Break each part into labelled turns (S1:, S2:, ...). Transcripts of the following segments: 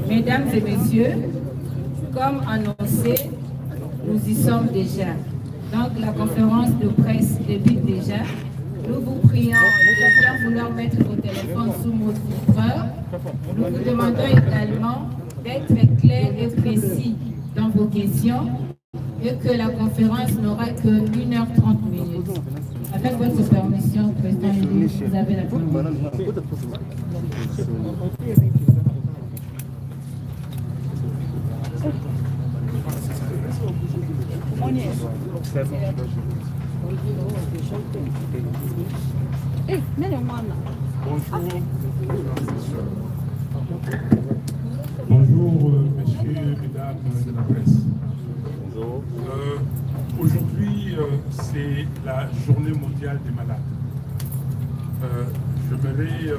S1: Mesdames et messieurs, comme annoncé, nous y sommes déjà. Donc la conférence de presse débute déjà. Nous vous prions de bien vouloir mettre vos téléphones sous mode vibreur. Nous vous demandons également d'être clair et précis dans vos questions et que la conférence n'aura que 1h30 minutes. Avec votre permission, Président, vous avez la parole.
S2: Bonjour, messieurs, mesdames de la presse. Aujourd'hui, c'est la journée mondiale des malades. J'aimerais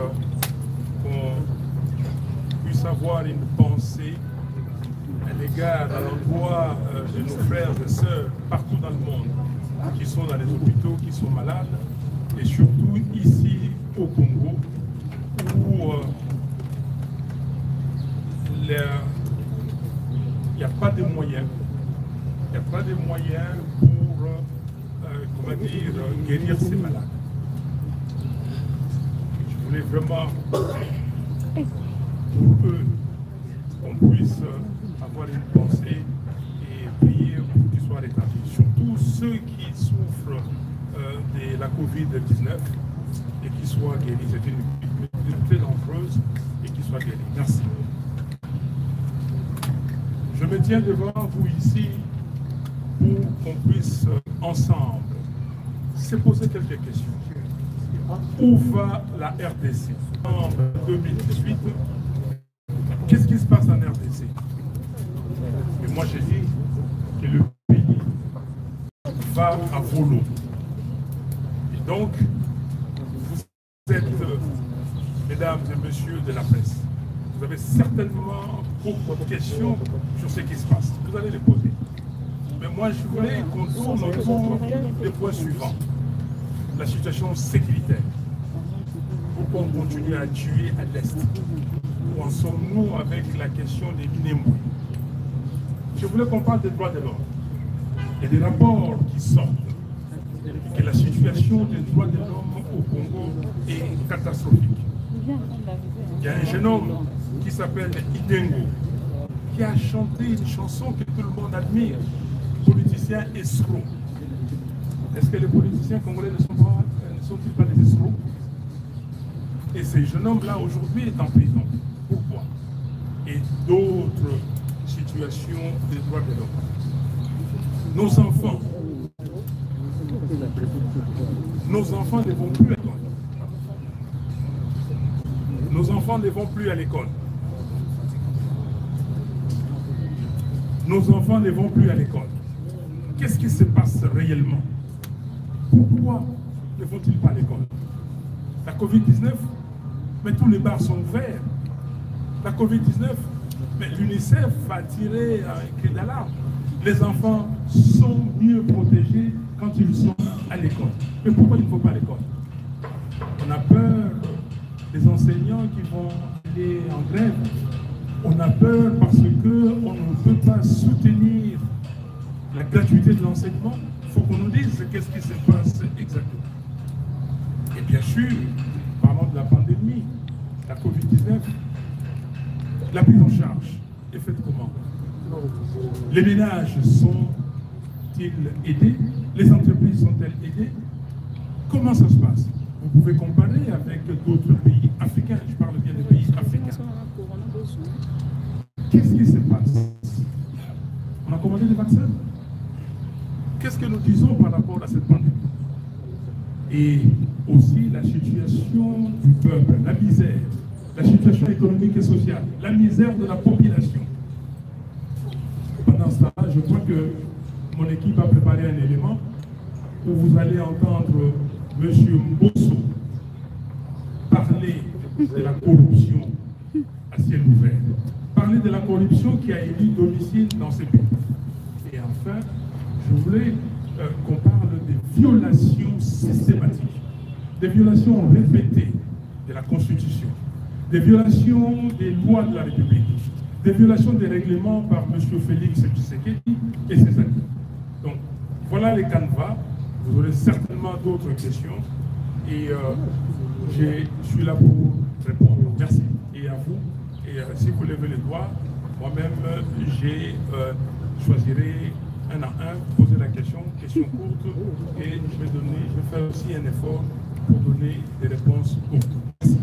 S2: qu'on puisse avoir une pensée à l'égard, à l'endroit de nos frères et sœurs partout dans le monde qui sont dans les hôpitaux, qui sont malades, et surtout ici au Congo, où il n'y a pas de moyens. Il n'y a pas de moyens pour, comment dire, guérir ces malades. Je voulais vraiment, pour eux, qu'on puisse avoir une pensée et prier pour qu'ils soient rétablis. Surtout ceux qui souffrent de la Covid-19 et qui soient guéris. C'est une très dangereuse et qui soient guéris. Merci. Je me tiens devant vous ici pour qu'on puisse ensemble se poser quelques questions. Où va la RDC en 2018? Qu'est-ce qui se passe en RDC? Et moi j'ai dit que le pays va à volo. Et donc, vous êtes, mesdames et messieurs de la presse, vous avez certainement beaucoup de questions sur ce qui se passe. Vous allez les poser. Mais moi, je voulais qu'on tourne autour des points suivants. La situation sécuritaire. Pourquoi on continue à tuer à l'Est? Où en sommes-nous avec la question des Minembwe? Je voulais qu'on parle des droits de l'homme. Et des rapports qui sortent. Que la situation des droits de l'homme au Congo est catastrophique. Il y a un jeune homme qui s'appelle Idengo, qui a chanté une chanson que tout le monde admire. Politicien escroc. Est-ce que les politiciens congolais ne sont-ils pas des escrocs? Et ce jeune homme-là, aujourd'hui, est en prison. Pourquoi? Et d'autres situations des droits de l'homme. Nos enfants ne vont plus à l'école. Nos enfants ne vont plus à l'école. Nos enfants ne vont plus à l'école. Qu'est-ce qui se passe réellement? Pourquoi ne vont-ils pas à l'école? La Covid-19, mais tous les bars sont ouverts. La Covid-19, mais l'UNICEF a tiré un cri d'alarme. Les enfants sont mieux protégés quand ils sont à l'école. Mais pourquoi il ne faut pas à l'école? On a peur des enseignants qui vont aller en grève. On a peur parce qu'on ne peut pas soutenir la gratuité de l'enseignement. Il faut qu'on nous dise qu'est-ce qui se passe exactement. Et bien sûr, parlons de la pandémie, la Covid-19, la prise en charge est faite comment? Les ménages sont-ils aidés? Les entreprises sont-elles aidées? Comment ça se passe? Vous pouvez comparer avec d'autres pays africains. Je parle bien des pays africains. Qu'est-ce qui se passe? On a commandé des vaccins. Qu'est-ce que nous disons par rapport à cette pandémie? Et aussi la situation du peuple, la misère, la situation économique et sociale, la misère de la population. Pendant ce temps, je crois que mon équipe a préparé un élément où vous allez entendre M. Mbosso parler de la corruption à ciel ouvert, parler de la corruption qui a élu domicile dans ces pays. Et enfin, Je voulais qu'on parle des violations systématiques, des violations répétées de la Constitution, des violations des lois de la République, des violations des règlements par M. Félix Tshisekedi et ses amis. Donc, voilà les canevas. Vous aurez certainement d'autres questions et je suis là pour répondre. Merci. Et à vous. Et si vous levez les doigts, moi-même, choisirai un à un, poser la question courte, et je vais faire aussi un effort pour donner des réponses courtes. Merci.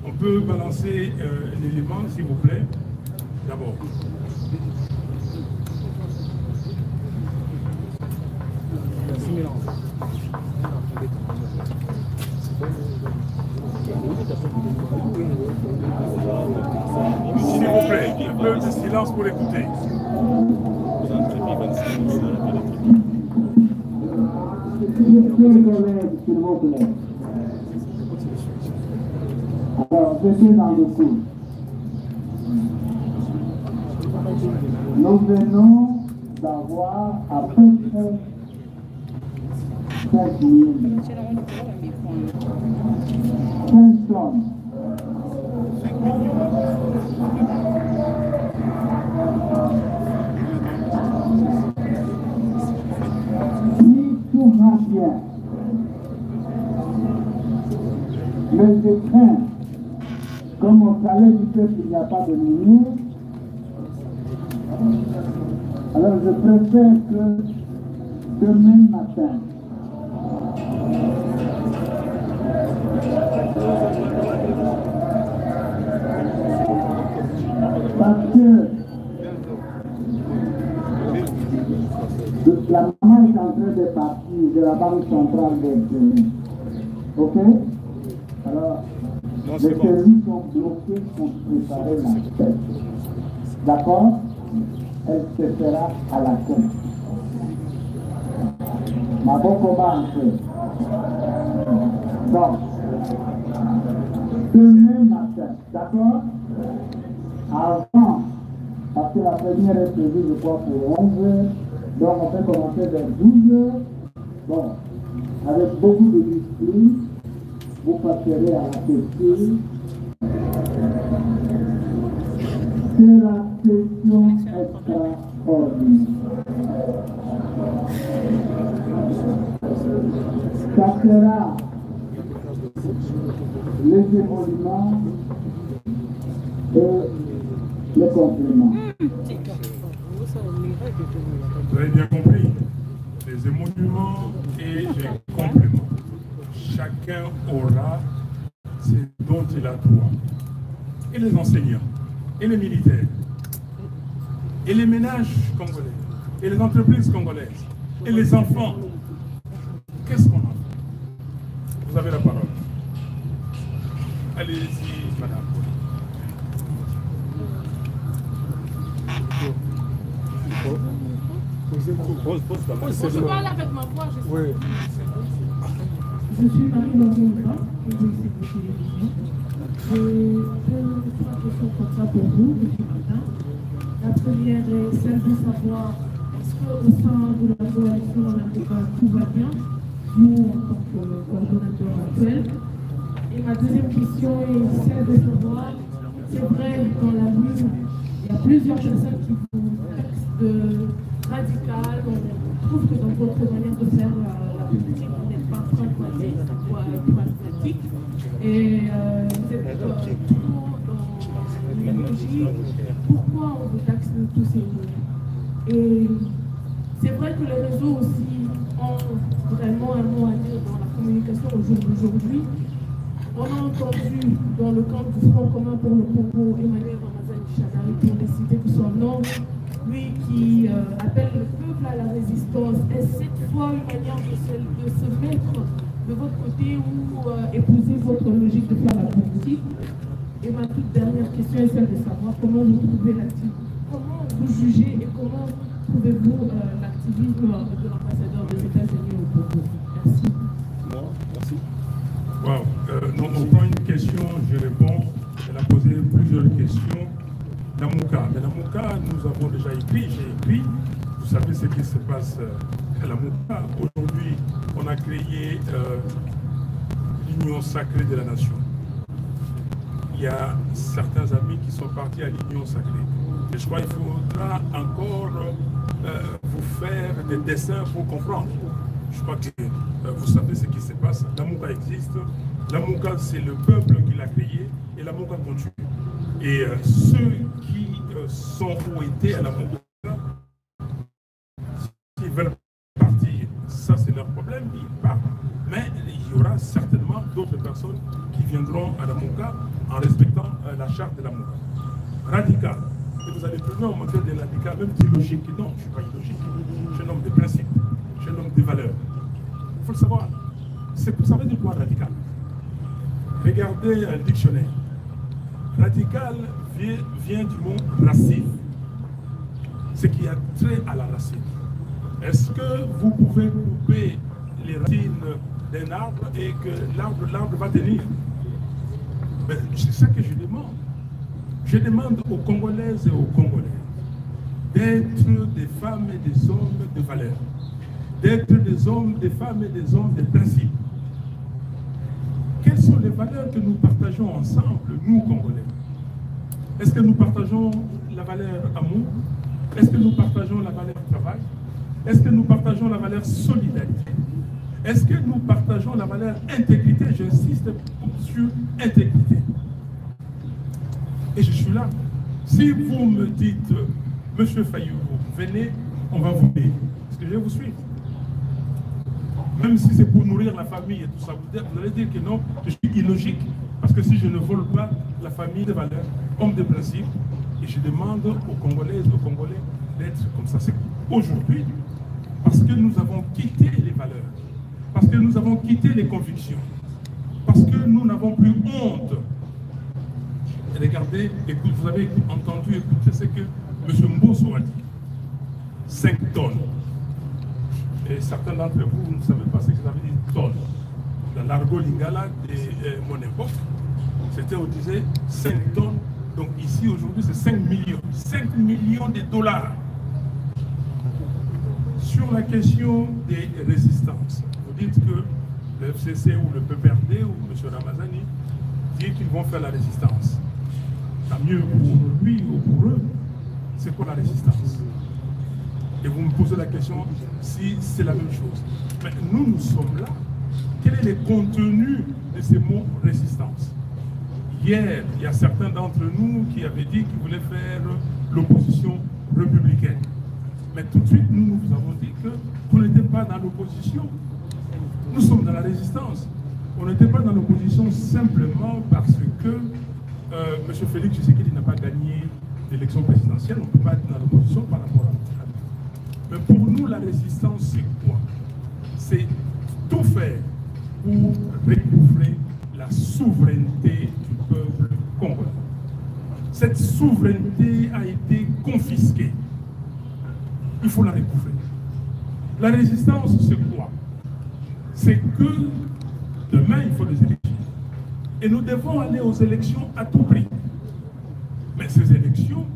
S2: On peut balancer l'élément, s'il vous plaît, d'abord. S'il vous plaît, un peu de silence pour écouter.
S3: S'il vous plaît. Alors, je suis dans le coup. Nous venons d'avoir à peu près 5 000 personnes. Si tout va bien, mais je crains, comme au palais du peuple il n'y a pas de ministre, alors je préfère que demain matin, parce que la maman est en train de partir de la Banque centrale des pays. Ok? Alors, les services sont bloqués pour préparer la fête. D'accord? Elle se fera à la tête. Ma bonne commande. Donc, demain matin, d'accord? Avant, parce que la première est prévue, je crois, pour 11 heures, donc on peut commencer vers 12 heures. Bon, avec beaucoup de discipline, vous passerez à la question. C'est la question extraordinaire. Ça sera les évolutions et les compléments.
S2: Vous avez bien compris. Les émoluments et les compléments. Chacun aura ce dont il a droit. Et les enseignants, et les militaires, et les ménages congolais, et les entreprises congolaises, et les enfants. Qu'est-ce qu'on a? Vous avez la parole. Allez-y, madame.
S4: Je parle avec ma voix, je sais.
S5: Oui.
S6: Je suis Marie-Laurent et je suis de télévision. J'ai deux questions comme ça pour vous depuis matin. La première est celle de savoir est-ce qu'au sein de la coalition en Afrique tout va bien, nous en tant que coordonnateur actuel. Et ma deuxième question est celle de savoir, c'est vrai, dans la rue, il y a plusieurs personnes qui vous taxent de radical. On trouve que dans votre manière de faire la politique, vous n'êtes pas pragmatique, pragmatique. Et vous êtes toujours dans une logique. Pourquoi on vous taxe de tous ces mots? Et c'est vrai que les réseaux aussi ont vraiment un mot à dire dans la communication au jour d'aujourd'hui. On a entendu dans le camp du Front commun pour le Congo Emmanuel Ramazani Shadari, pour décider de son nom, lui qui appelle le peuple à la résistance. Est-ce cette fois une manière de se mettre de votre côté ou épouser votre logique de faire la politique? Et ma toute dernière question est celle de savoir comment vous trouvez l'activisme, comment vous jugez et comment trouvez-vous l'activisme de l'ambassadeur des États-Unis au Congo? Merci.
S5: Merci.
S2: Wow. Donc on prend une question, je réponds. Elle a posé plusieurs questions. Namouka. Mais Namouka, nous avons déjà écrit, j'ai écrit. Vous Vous savez ce qui se passe à la Mouka. Aujourd'hui, on a créé l'Union sacrée de la nation. Il y a certains amis qui sont partis à l'Union sacrée. Et je crois qu'il faudra encore vous faire des dessins pour comprendre. Je crois que vous savez ce qui se passe. La Mouka existe. La Mouka, c'est le peuple qui l'a créé. Et la Mouka continue. Et ceux qui sont ou étaient à la Mouka, s'ils veulent partir, ça c'est leur problème, ils partent. Mais il y aura certainement d'autres personnes qui viendront à la Mouka en respectant la charte de la Mouka. Radical. Et vous allez plus non, on m'appelle des radicaux, même illogique. Non, je ne suis pas illogique. Je suis un homme de principe. Je suis un homme de valeurs. Il faut le savoir. Ça veut dire quoi radical? Regardez un dictionnaire. Radical vient du mot racine. Ce qui a trait à la racine. Est-ce que vous pouvez couper les racines d'un arbre et que l'arbre va tenir? C'est ça que je demande. Je demande aux Congolaises et aux Congolais d'être des femmes et des hommes de valeur, d'être des hommes, des femmes et des hommes de principe. Quelles sont les valeurs que nous partageons ensemble, nous Congolais? Est-ce que nous partageons la valeur amour? Est-ce que nous partageons la valeur travail? Est-ce que nous partageons la valeur solidarité? Est-ce que nous partageons la valeur intégrité? J'insiste sur intégrité. Et je suis là. Si vous me dites, Monsieur Fayou, venez, on va vous payer. Est-ce que je vais vous suivre? Même si c'est pour nourrir la famille et tout ça, vous allez dire que non, je suis illogique, parce que si je ne vole pas la famille de valeurs, homme de principe, et je demande aux Congolaises, aux Congolais d'être comme ça. C'est aujourd'hui, parce que nous avons quitté les valeurs, parce que nous avons quitté les convictions, parce que nous n'avons plus honte. Et regardez, écoute, vous avez entendu, écoutez ce que M. Mbosso a dit. 5 tonnes. Et certains d'entre vous ne savez pas ce que ça veut dire tonnes. Dans l'argot lingala de mon époque, c'était, on disait 5 tonnes. Donc ici, aujourd'hui, c'est 5 millions. 5 millions de dollars. Sur la question des résistances, vous dites que le FCC ou le PPRD ou M. Ramazani disent qu'ils vont faire la résistance. Tant mieux pour lui ou pour eux, c'est quoi la résistance? Et vous me posez la question si c'est la même chose. Mais nous sommes là. Quel est le contenu de ces mots résistance? Hier, il y a certains d'entre nous qui avaient dit qu'ils voulaient faire l'opposition républicaine. Mais tout de suite, nous vous avons dit qu'on n'était pas dans l'opposition. Nous sommes dans la résistance. On n'était pas dans l'opposition simplement parce que M. Félix Tshisekedi n'a pas gagné l'élection présidentielle. On ne peut pas être dans l'opposition par rapport à ça. Mais pour nous, la résistance, c'est quoi? C'est tout faire pour recouvrer la souveraineté du peuple congolais. Cette souveraineté a été confisquée. Il faut la recouvrer. La résistance, c'est quoi? C'est que demain, il faut des élections. Et nous devons aller aux élections à tout prix. Mais ces élections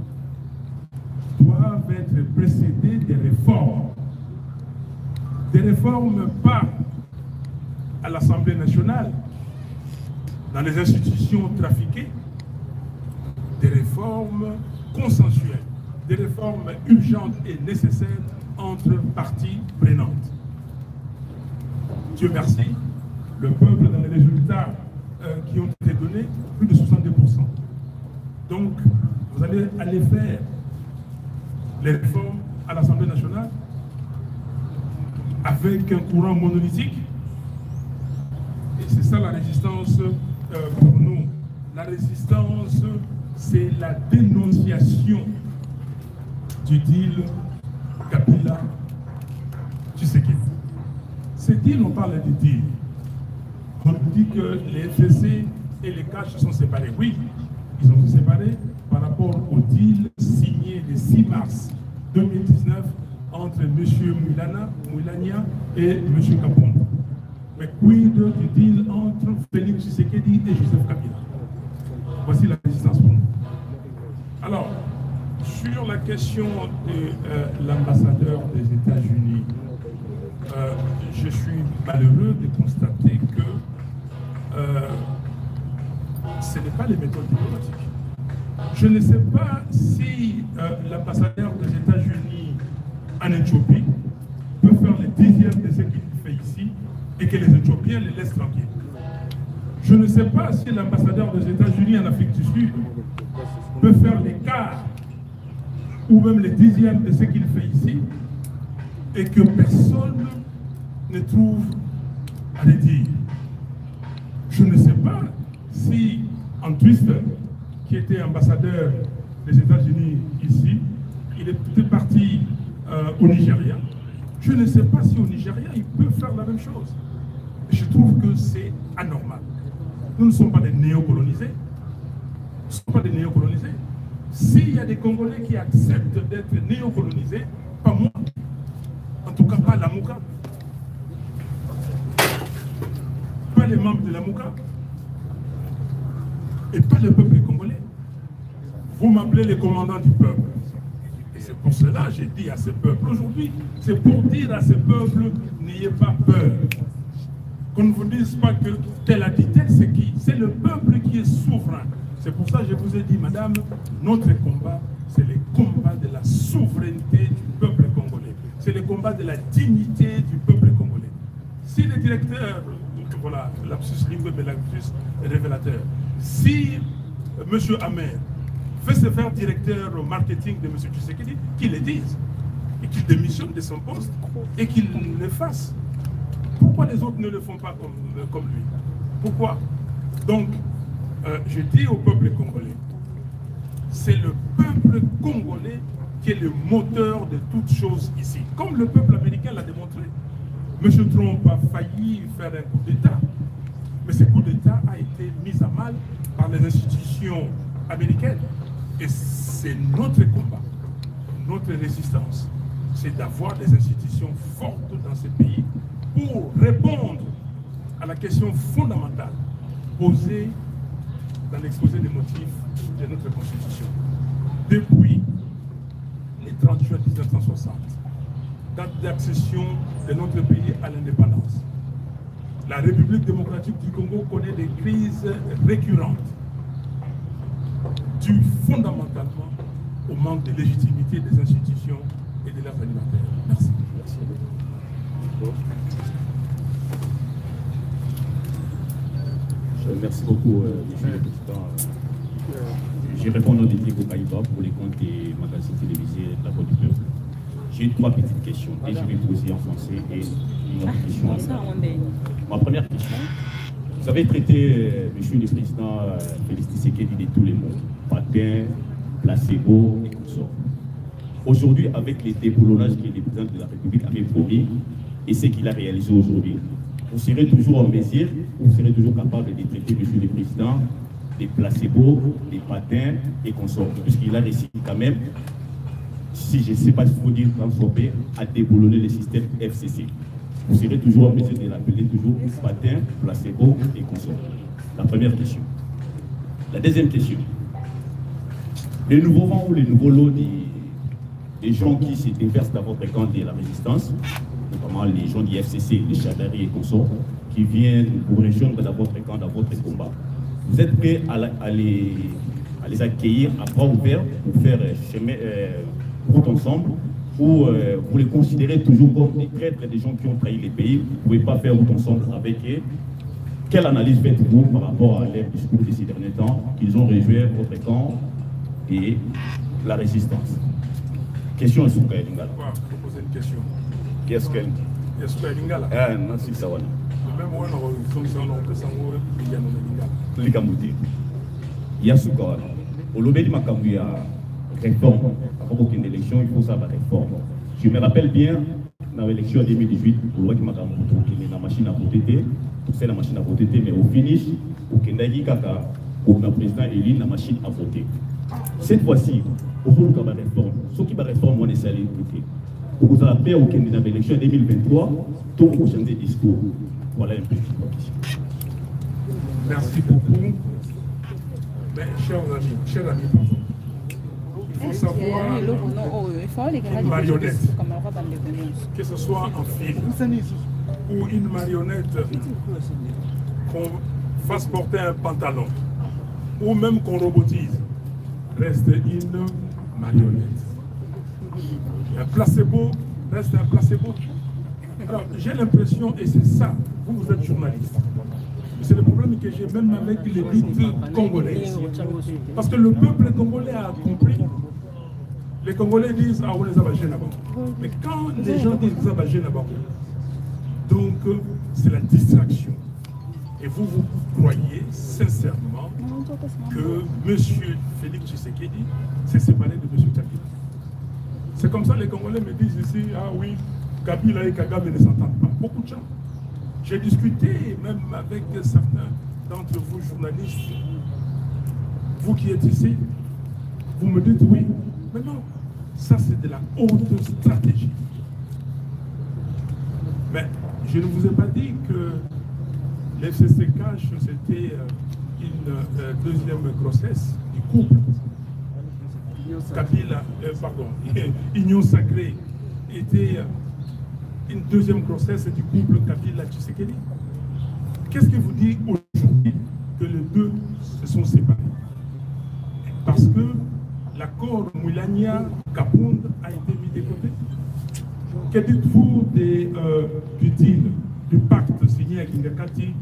S2: doivent être précédées des réformes. Des réformes pas à l'Assemblée nationale, dans les institutions trafiquées, des réformes consensuelles, des réformes urgentes et nécessaires entre parties prenantes. Dieu merci, le peuple, dans les résultats qui ont été donnés, plus de 62%. Donc, vous allez aller faire les réformes à l'Assemblée nationale avec un courant monolithique. Et c'est ça la résistance pour nous. La résistance, c'est la dénonciation du deal Kabila-Tshisekedi. Ce deal, on parle de deal. On dit que les FCC et les CACH se sont séparés. Oui, ils sont séparés par rapport au deal signé le 6 mars 2019 entre M. Moulania et M. Kabonde. Mais quid du deal entre Félix Tshisekedi et Joseph Kabila? Voici la résistance pour nous. Alors, Sur la question de l'ambassadeur des États-Unis, je suis malheureux de constater que ce n'est pas les méthodes diplomatiques. Je ne sais pas si l'ambassadeur des États-Unis en Éthiopie peut faire le 10e de ce qu'il fait ici et que les Éthiopiens les laissent tranquilles. Je ne sais pas si l'ambassadeur des États-Unis en Afrique du Sud peut faire les quarts ou même les 10e de ce qu'il fait ici et que personne ne trouve à le dire. Je ne sais pas si en Twister, qui était ambassadeur des États-Unis ici, il est peut-être parti au Nigeria. Je ne sais pas si au Nigeria, il peut faire la même chose. Je trouve que c'est anormal. Nous ne sommes pas des néocolonisés. Nous ne sommes pas des néocolonisés. S'il y a des Congolais qui acceptent d'être néocolonisés, pas moi. En tout cas, pas la Mouka. Pas les membres de la Mouka. Et pas le peuple congolais. Vous m'appelez les commandants du peuple. Et c'est pour cela que j'ai dit à ce peuple aujourd'hui, c'est pour dire à ce peuple, n'ayez pas peur. Qu'on ne vous dise pas que tel a dit tel, c'est qui? C'est le peuple qui est souverain. C'est pour ça que je vous ai dit, madame, notre combat, c'est le combat de la souveraineté du peuple congolais. C'est le combat de la dignité du peuple congolais. Si le directeur, voilà, lapsus lingue, mais lapsus révélateur, si M. Amer veut se faire directeur au marketing de M. Tshisekedi, qu'il le dise, et qu'il démissionne de son poste, et qu'il le fasse. Pourquoi les autres ne le font pas comme lui? Pourquoi? Donc, je dis au peuple congolais, c'est le peuple congolais qui est le moteur de toutes choses ici. Comme le peuple américain l'a démontré. M. Trump a failli faire un coup d'État, mais ce coup d'État a été mis à mal par les institutions américaines. Et c'est notre combat, notre résistance, c'est d'avoir des institutions fortes dans ce pays pour répondre à la question fondamentale posée dans l'exposé des motifs de notre Constitution. Depuis le 30 juin 1960, date d'accession de notre pays à l'indépendance, la République démocratique du Congo connaît des crises récurrentes dues fondamentalement au manque de légitimité des institutions et de leurs animateurs. Merci. Merci.
S5: Merci beaucoup, Monsieur le Président. Je réponds au nom d'Étienne Kaïba pour les comptes des magazines télévisés de la Voix du Peuple. J'ai 3 petites questions et je vais poser en français et une autre question. Ma première question, vous avez traité, Monsieur le Président Félix Tshisekedi, de tous les mots, patin, placebo et consorts. Aujourd'hui, avec les déboulonnages que le président de la République avait promis et ce qu'il a réalisé aujourd'hui, vous serez toujours en mesure, vous serez toujours capable de traiter, Monsieur le Président, des placebos, des patins et consorts, puisqu'il a réussi quand même, si je ne sais pas si il faut dire transformer, à déboulonner le système FCC. Vous serez toujours en mesure de l'appeler toujours patins, placebos et consorts. La première question. La deuxième question. Les nouveaux vents ou les nouveaux lots des gens qui se déversent dans votre camp de la résistance, notamment les gens du FCC, les Chadari et consorts, qui viennent vous rejoindre dans votre camp, dans votre combat. Vous êtes prêts à les accueillir à bras ouverts pour faire chemin route ensemble, ou vous les considérez toujours comme des traîtres, des gens qui ont trahi les pays, vous ne pouvez pas faire route ensemble avec eux? Quelle analyse faites-vous par rapport à leur discours de ces derniers temps, qu'ils ont rejoint votre camp et la résistance? Question à Souka Lingala.
S2: Je vais poser une question.
S5: Qu'est-ce qu'elle dit?
S2: Est-ce que Lingala?
S5: Ah, non, c'est ça.
S2: Même moi, on a
S5: Likamouti. Yasuka. Au lobby de Makamouya, réforme. Avant qu'une élection, il faut savoir réforme. Je me rappelle bien, dans l'élection 2018, pour le Makamouya, la machine à voter, c'est la machine à voter, mais au finish, au Kendagi Kaka, au président élu, la machine à voter. Cette fois-ci, au fond, il y a une réforme. Ce qui va réformer, on essaie d'aller écouter. Vous avez appelé au Kenya dans l'élection 2023, tout au changer de discours. Voilà un peu de question.
S2: Merci beaucoup. Mais, chers amis, pardon. Il faut savoir une marionnette, que ce soit en film ou une marionnette qu'on fasse porter un pantalon ou même qu'on robotise, reste une marionnette. Un placebo reste un placebo. Alors j'ai l'impression, et c'est ça, vous êtes journaliste, c'est le problème que j'ai même avec l'élite congolaise. Parce que le peuple congolais a compris. Les Congolais disent ah on les a bagés là-bas. Mais quand les gens disent qu'ils ont bagés là-bas, donc c'est la distraction. Et vous croyez sincèrement que M. Félix Tshisekedi s'est séparé de M. Kabila. C'est comme ça les Congolais me disent ici, ah oui, Kabila et Kagame ne s'entendent pas. Beaucoup de gens. J'ai discuté même avec certains d'entre vous journalistes. Vous qui êtes ici, vous me dites oui. Mais non, ça c'est de la haute stratégie. Mais je ne vous ai pas dit que l'FCC cache, c'était une deuxième grossesse du couple. Kabila, pardon, Union Sacrée était une deuxième grossesse du couple Kabila-Tshisekedi. Qu'est-ce qui vous dit aujourd'hui que les deux se sont séparés? Parce que l'accord Moulania-Kapound a été mis de côté. Que dites-vous du deal, du pacte signé avec Ngakati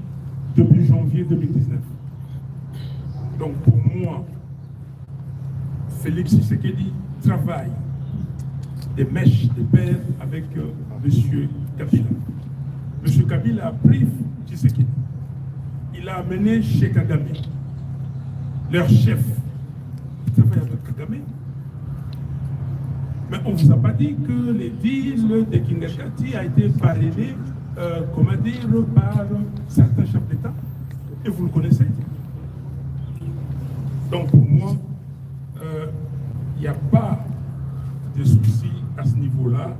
S2: depuis janvier 2019? Donc pour moi, Félix Tshisekedi travaille des mèches de pair avec M. Kabila. M. Kabila a pris Tshisekedi. Il a amené chez Kagame, leur chef. Il travaille avec Kagame. Mais on ne vous a pas dit que les deals de Kingakati a été parrainé, comment dire, par certains chefs d'État. Et vous le connaissez. Donc pour moi, il n'y a pas de souci à ce niveau-là.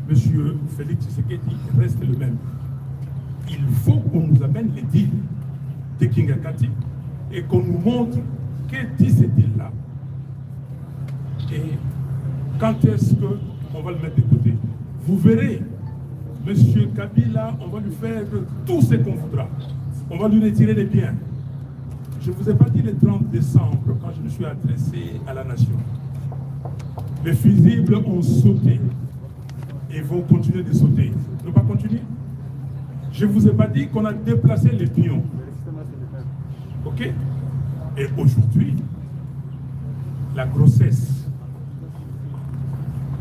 S2: Monsieur Félix Tshisekedi reste le même. Il faut qu'on nous amène les deals de Kingakati et qu'on nous montre quel dit ces deals-là. Et quand est-ce qu'on va le mettre de côté? Vous verrez, monsieur Kabila, on va lui faire tout ce qu'on voudra. On va lui retirer les biens. Je ne vous ai pas dit le 30 décembre, quand je me suis adressé à la nation. Les fusibles ont sauté et vont continuer de sauter. Ne pas continuer? Je ne vous ai pas dit qu'on a déplacé les pions. Ok? Et aujourd'hui, la grossesse,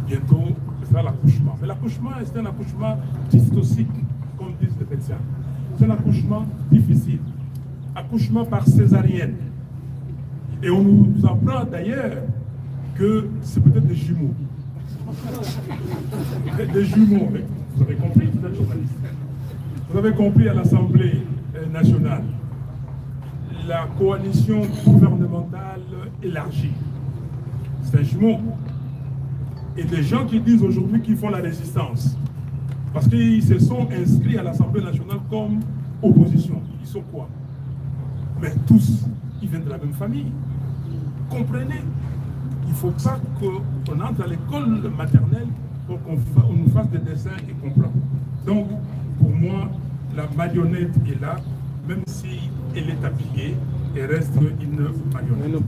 S2: bientôt, ce sera l'accouchement. Mais l'accouchement, c'est un accouchement dystocique, comme disent les médecins. C'est un accouchement difficile. Accouchement par césarienne. Et on nous apprend d'ailleurs que c'est peut-être des jumeaux. Des jumeaux. Vous avez compris, vous êtes journaliste. Vous avez compris à l'Assemblée nationale. La coalition gouvernementale élargie. C'est un jumeau. Et des gens qui disent aujourd'hui qu'ils font la résistance, parce qu'ils se sont inscrits à l'Assemblée nationale comme opposition. Ils sont quoi? Mais tous, ils viennent de la même famille. Comprenez? Il ne faut pas qu'on entre à l'école maternelle pour qu'on nous fasse des dessins et comprendre. Donc, pour moi, la marionnette est là, même si elle est habillée, elle reste une marionnette.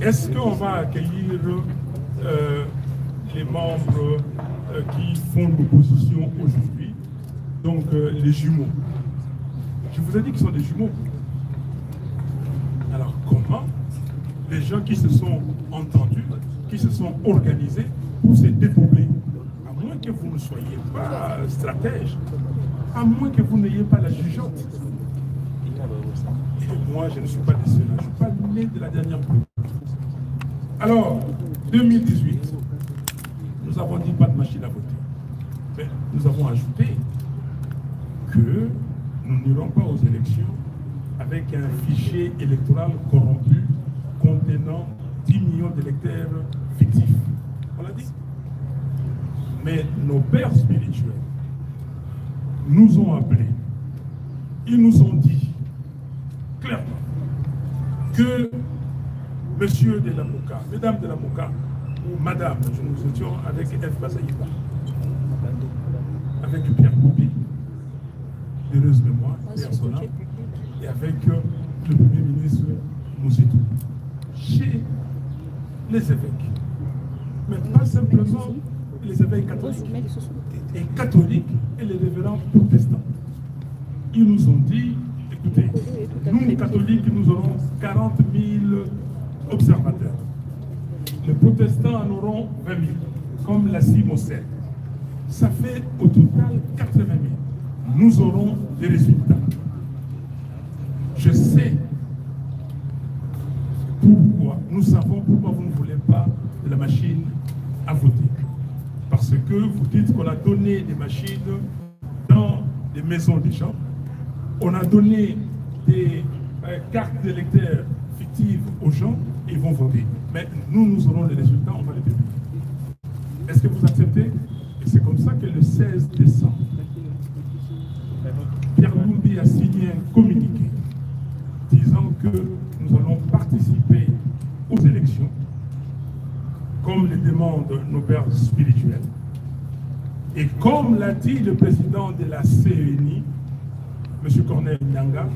S2: Est-ce qu'on va accueillir les membres qui font l'opposition aujourd'hui, donc les jumeaux? Je vous ai dit qu'ils sont des jumeaux. Alors comment les gens qui se sont entendus, qui se sont organisés pour se dédoubler, à moins que vous ne soyez pas stratège, à moins que vous n'ayez pas la jugeote. Et moi, je ne suis pas de cela, je ne suis pas né de la dernière pluie. Alors, 2018, nous avons dit pas de machine à voter. Mais nous avons ajouté que nous n'irons pas aux élections avec un fichier électoral corrompu contenant 10 millions d'électeurs fictifs. On l'a dit. Mais nos pères spirituels nous ont appelés. Ils nous ont dit clairement que Monsieur de la Mouka, Mesdames de la Mouka, ou Madame, nous étions avec F. Bazaïba, avec Pierre Boubi, d'heureuse mémoire, personnelle, et avec le Premier ministre Mouzitou, chez les évêques. Mais pas simplement les évêques catholiques et les révérends protestants. Ils nous ont dit, écoutez, nous catholiques, nous aurons 40 000 observateurs. Les protestants en auront 20 000, comme l'a dit Mossel. Ça fait au total 80 000. Nous aurons des résultats. Je sais pourquoi, nous savons pourquoi vous ne voulez pas de la machine à voter. Parce que vous dites qu'on a donné des machines dans des maisons des gens. On a donné des cartes d'électeurs fictives aux gens et ils vont voter. Mais nous aurons les résultats, on va les publier. Est-ce que vous acceptez? Et c'est comme ça que le 16 décembre, Pierre Lumbi a signé un communiqué disant que nous allons participer aux élections comme le demandent nos pères spirituels. Et comme l'a dit le président de la CENI, M. Corneille Nyanga,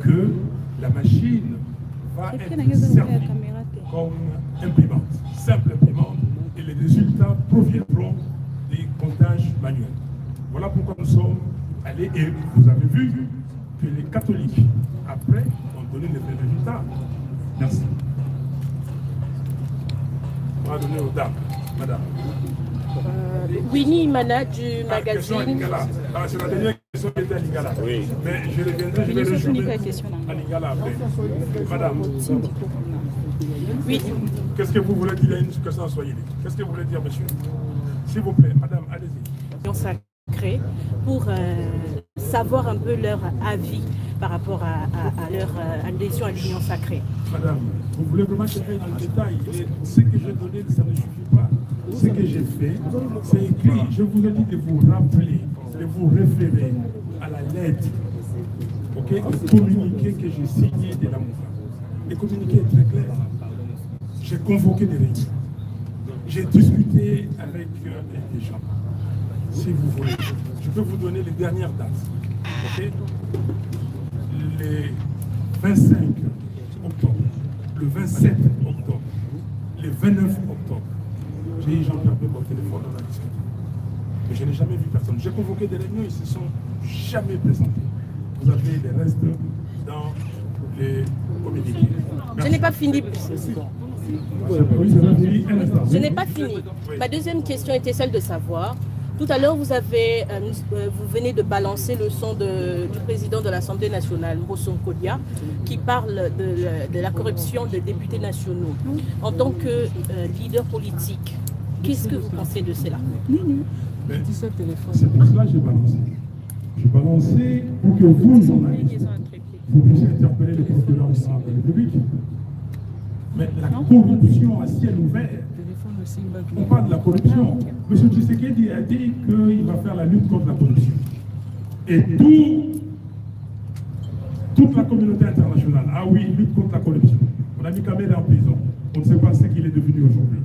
S2: que la machine va être servie comme imprimante, simple imprimante, et les résultats proviendront des comptages manuels. Voilà pourquoi nous sommes allés, et vous avez vu que les catholiques, après, ont donné les résultats. Merci. On va donner aux dames, madame.
S7: Winnie Mana du magazine.
S2: C'est la dernière question qui était à Lingala. Oui. Mais je reviendrai, je vais rejoindre à Lingala après. Madame.
S7: Oui.
S2: Qu'est-ce que vous voulez dire? Il y a une question en Swahili. Qu'est-ce que vous voulez dire, monsieur? S'il vous plaît, madame, allez-y.
S7: Sacré pour savoir un peu leur avis par rapport à leur adhésion à l'Union sacrée.
S2: Madame, vous voulez vraiment chercher dans le détail. Et ce que j'ai donné, ça ne suffit pas. Ce que j'ai fait, c'est écrit. Je vous ai dit de vous rappeler, de vous référer à la lettre, ok, le communiqué que j'ai signé de la Mouka. Le communiqué est très clair. J'ai convoqué des réunions. J'ai discuté avec des gens. Si vous voulez, je peux vous donner les dernières dates. Okay? Les 25 octobre, le 27 octobre, le 29 octobre, j'ai eu Jean-Pierre au téléphone, on a discuté. Mais je n'ai jamais vu personne. J'ai convoqué des réunions, ils ne se sont jamais présentés. Vous avez les restes dans les communiqués.
S7: Je n'ai pas fini. Je n'ai pas fini. Ma deuxième question était celle de savoir. Tout à l'heure, vous venez de balancer le son du président de l'Assemblée nationale, Mbosso Nkodia, qui parle de la corruption des députés nationaux. En tant que leader politique, qu'est-ce que vous pensez de cela?
S2: C'est pour cela que j'ai balancé. J'ai balancé pour que vous puissiez interpeller le procureur de la République. Mais la corruption à ciel ouvert, on parle de la corruption. M. Tshisekedi a dit qu'il va faire la lutte contre la corruption. Et toute la communauté internationale, ah oui, lutte contre la corruption. On a mis Kamel en prison. On ne sait pas ce qu'il est devenu aujourd'hui.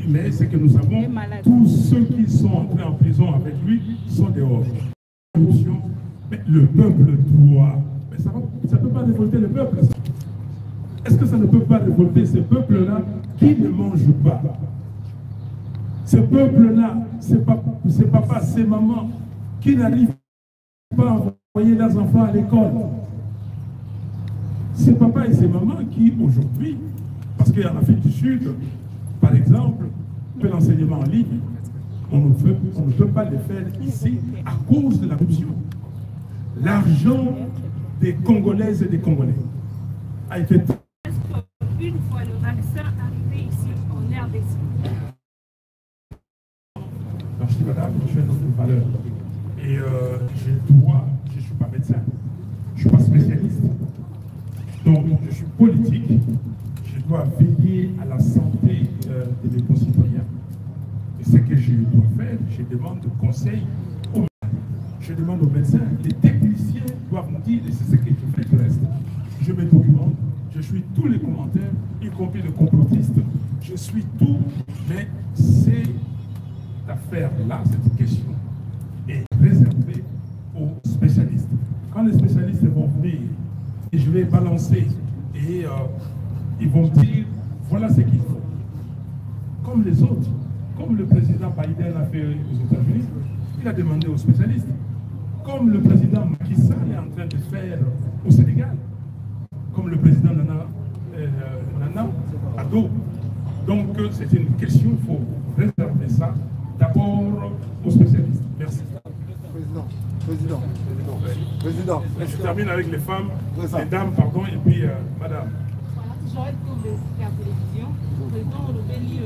S2: Mais c'est que nous savons, tous ceux qui sont entrés en prison avec lui sont dehors. La corruption, mais le peuple doit. Mais ça ne peut pas révolter le peuple. Est-ce que ça ne peut pas révolter ce peuple-là qui ne mange pas? Ce peuple-là, c'est papa, c'est maman qui n'arrivent pas à envoyer leurs enfants à l'école. C'est papa et c'est maman qui, aujourd'hui, parce qu'en Afrique du Sud, par exemple, l'enseignement en ligne, on ne peut pas le faire ici à cause de la corruption. L'argent des Congolaises et des Congolais a été...
S8: Une fois le vaccin arrivé ici en RDC.
S2: Merci madame, je suis notre valeur. Et je ne suis pas médecin, je ne suis pas spécialiste. Donc je suis politique, je dois veiller à la santé de mes concitoyens. Et ce que je dois faire, je demande conseil aux médecins. Je demande aux médecins, les techniciens doivent me dire, et c'est ce que je fais du reste. Je me documente, je je suis tous les commentaires, y compris le complotiste, je suis tout, mais cette affaire-là, cette question, est réservée aux spécialistes. Quand les spécialistes vont venir, et je vais balancer, et ils vont dire, voilà ce qu'il faut. Comme les autres, comme le président Biden a fait aux États-Unis, il a demandé aux spécialistes. Comme le président Macky Sall est en train de faire au Sénégal, comme le président Nana Addo. Donc c'est une question, il faut réserver ça d'abord aux spécialistes. Merci.
S9: Président.
S2: Je termine avec les femmes, les dames, pardon, et puis madame.
S10: J'aurais trouvé la télévision. Président, le béni,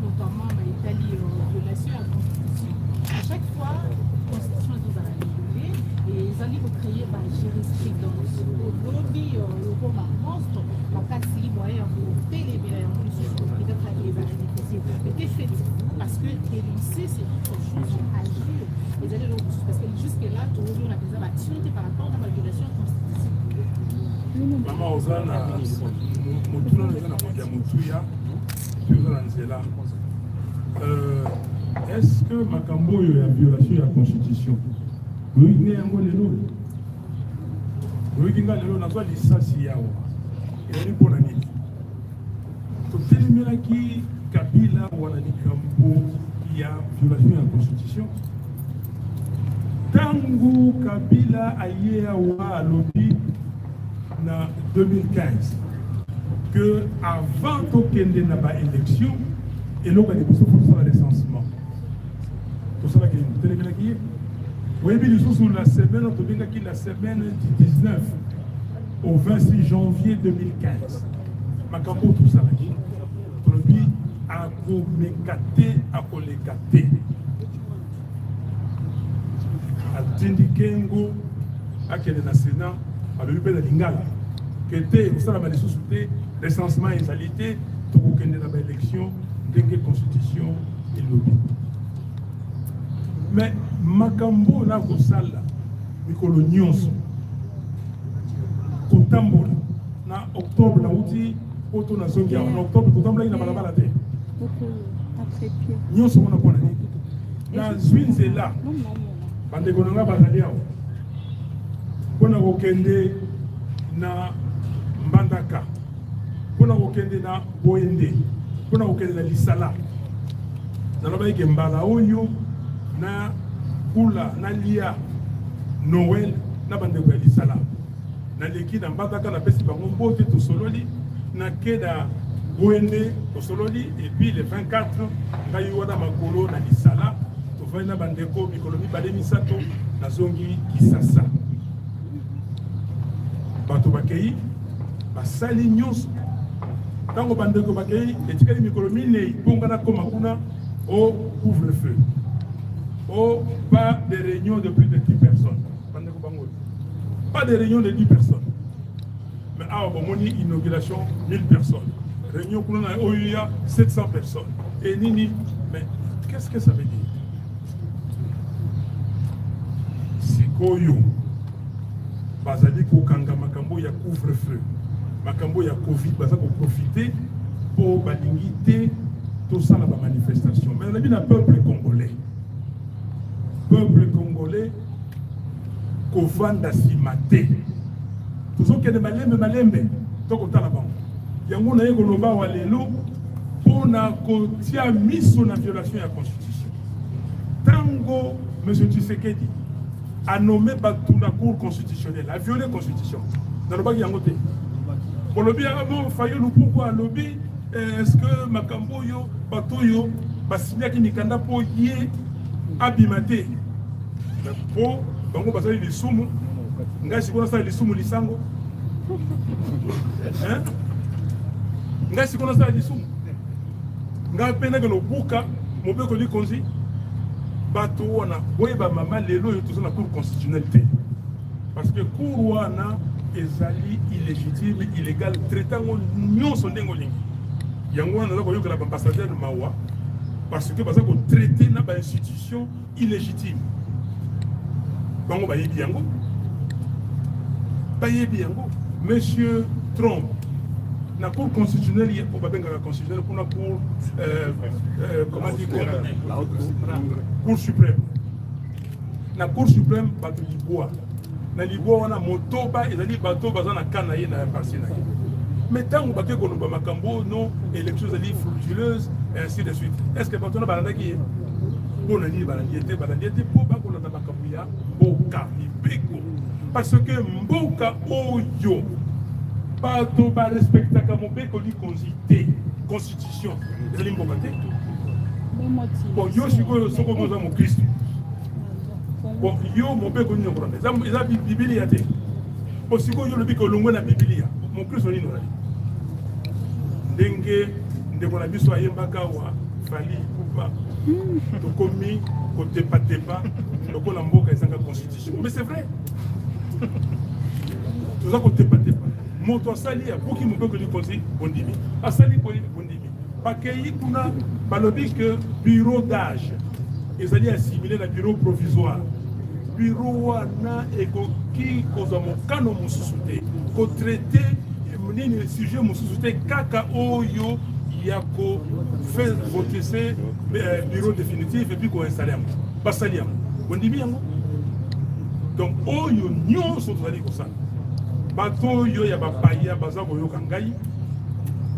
S10: notamment l'Italie, violation à la Constitution. À chaque fois, la Constitution est dans la réguler et ils allaient créer par jurisprudence. Le lobby, le roman monstre, la casse moyen pour téléviser, peut-être à les bénéficier. Effectivement, parce que les lycées, c'est autre chose à agir. Les allées parce que jusque-là, tout le monde a des actions par rapport à la régulation constitutionnelle.
S2: Maman Ozana, Mutuna Ozana Mondia Mutuya, Ozana Nzela. Est-ce que Makambo y a violation de la Constitution? Oui, il y a un bon élo. Oui, il y a un élo, n'a pas licence yawa. Il y a un bon année. Tout le monde qui Kabila ou Anani Kambo, il y a violation de la Constitution. Tango Kabila aye awa lobby en 2015 que avant d'aucune élection et l'on a déposé pour le recensement. Tout ça qui est télévisé. Oui, mais sur la semaine, on a dit la semaine du 19 au 26 janvier 2015. Makambo tout ça qui. On dit à Komékaté, à Kolékaté. À Tindikengo, à Kéléna Sénat. Alors, il y a des lingala qui étaient, vous savez, les sous-soutés, recensement et égalité, tout le monde dans l'élection, dès que la constitution est lobby. Mais Makambo, là, au salle, Mikolo Nyonso, Kotambo, en octobre, en octobre, en octobre, Kotambo, il n'a pas la tête. Nyonso, on a pas la tête. La Zwin, c'est là. Bandegonanga, Bazaliao. Pona kokende na Mbandaka, pona kokende na Boende, pona kokende na Lisala. Na loba ke mbala oyo na Kula na Lia Noël na bandeko ya Lisala. Na leki na Mbandaka na pesi bango mbote to sololi na keda Boende to sololi et puis le 24 ngai wana makolo na Lisala to vai na bandeko mikolomi balemi sato na zongi Kisasa. Bato bakei basali nyonso tango bandeko bakei etikali mikolo minei bongana koma kuna au couvre-feu. Oh, pas de réunions de plus de 10 personnes. Bandeko bango. Pas de réunions de 10 personnes. Mais ah bon moni inauguration 1000 personnes. Réunion kuna où il y a 700 personnes. Et nini, mais qu'est-ce que ça veut dire? Sikoyo. Bazali kokanga makambo ya couvre-feu, makambo ya Covid, baza ko profiter pour balingité tout ça la manifestation. Mais on a vu le peuple congolais ko vanda simate. Tout ce qui est de malembe, to ko tala bango. Yango na yeko loba wa lelo pona ko tia miso na violation de la constitution. Tango monsieur Tshisekedi a nommé la Cour constitutionnelle, a violé la Constitution. Dans le bas, il y a un côté. Pour le bien, pourquoi lobby est-ce que Makambo yo, Batoyo, Basilia qui n'y kanda po yé abimate. Pour, donc, parce que les soumou, nga si qu'on a les soumou lisango. Hein? Nga si qu'on a les soumou. Nga pena que nos bouka, mon peu connu konzi. Bato wana boyeba mama lelo yo tozo na cour constitutionnelle parce que cour wana ezali illégitime illégal traitant nyonso ndengo lingi yango wana na koyoka la ambassadeur de Mawa parce que baza ko traiter na ba institution illégitime bango bayebi yango Monsieur Trump, la Cour constitutionnelle, il y a pour la constitutionnelle, pour la Cour, comment dire, Cour suprême. La Cour suprême, bateau Liboa. Na Liboa, on a motoba, et les bateaux basés na Kanaï, na Parsina. Mais tant que bateau qu'on a Makambo, non, élections frauduleuses, et ainsi de suite. Est-ce que bateau na balanda qui est bon, on a dit balandiété, pour bateau na Makambuya, Boka, Ibeko. Parce que Mboka Oyo, bateau ba respecte Kamobeko, li constitution. Vous allez m'embêter. Bon, yo, je suis mon Christ. Bon, yo, mon père connu, ils ont Bible à terre. Pour ce que yo le bico longue na Bible, mon Christ on y n'aura. Dengue, de mon ami soit yembakawa, fali, poupa, tokomi, côté patepa, le colamboka est en constitution. Mais c'est vrai. Tout ça côté patepa. Mon toi sali a beaucoup mon père connu conseil bondimi. A sali bondimi. Parce qu'il y a balobi que bureau d'âge. Ils allaient assimiler le bureau provisoire. Bureau wana ekoki kozamo kano mususute ko traiter le sujet mususute kaka oyo yako faire voter ce bureau définitif et puis ko installer am basaliam ondimi yango donc oyo nyonso tozali ko sala bato yo ya bapaya baza ko yoka ngai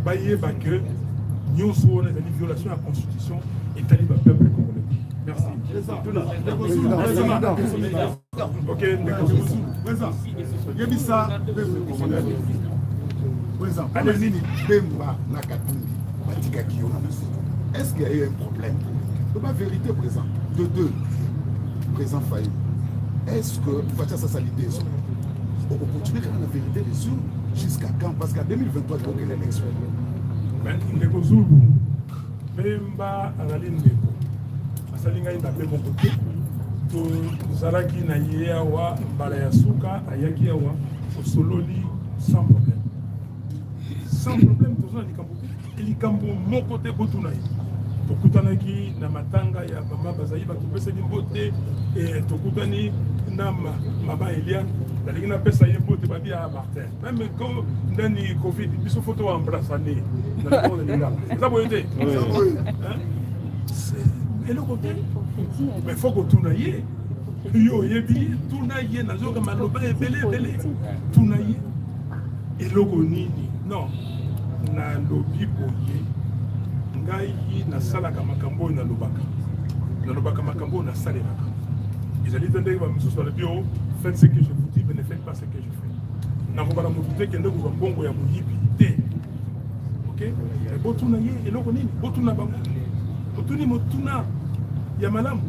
S2: baye ba que nyonso wana ezali violation ya constitution et tali ba peuple congolais. Merci. Ok,
S9: est-ce qu'il y a eu un problème? De ma vérité, présent. De deux, présent failli. Est-ce que Fatia Salité, on peut continuer à la vérité des urnes jusqu'à quand? Parce qu'en 2023, il faut qu'il y ait l'élection.
S2: Bemba Alalindeko. Salinga ina pe mon côté to zaraki na yewa mbala ya suka ayaki yawa sololi sans problème to zona likambo mon côté botuna to kutanaki na matanga ya mama bazai ba to pesa nimbote et to kutani na mama Elia la lingina pesa yembote ba bia Martin même quand ndani covid biso photo embrassane na ko linga ça boyete et le côté, mais il faut que tout n'aille. Yo, yebi, tout n'aille, nazoka maloba belé. Tout n'aille. Et le nini, non, na lobi boye, ngai na salaka makambo na lobaka. Na lobaka makambo na salaka. Ils allaient donner ma mission sur le bureau, faites ce que je vous dis, mais ne faites pas ce que je fais. Na pas la motivité que nous vous bongo ya muyibi. Ok? Et bon tout n'aille, et le nini, bon tout n'a pas. Otuni motuna ya malamu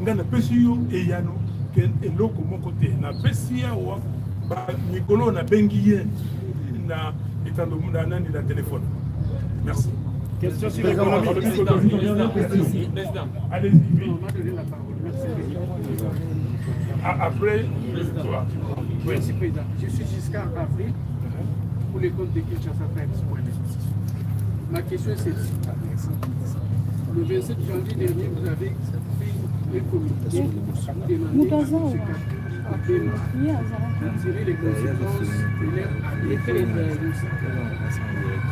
S2: ngana pesi yo eyano ken eloko moko te na pesi ya wa ba mikolo na bengi ye na etando munda nani la téléphone. Merci.
S4: Question sur l'économie.
S2: Allez-y. Après,
S11: Merci Président. Je suis Giscard Avril pour les comptes de Kinshasa Times. Ma question est celle-ci. Le 27 janvier dernier, vous avez fait un communiqué pour demander à M. de tirer les conséquences de leur adhésion.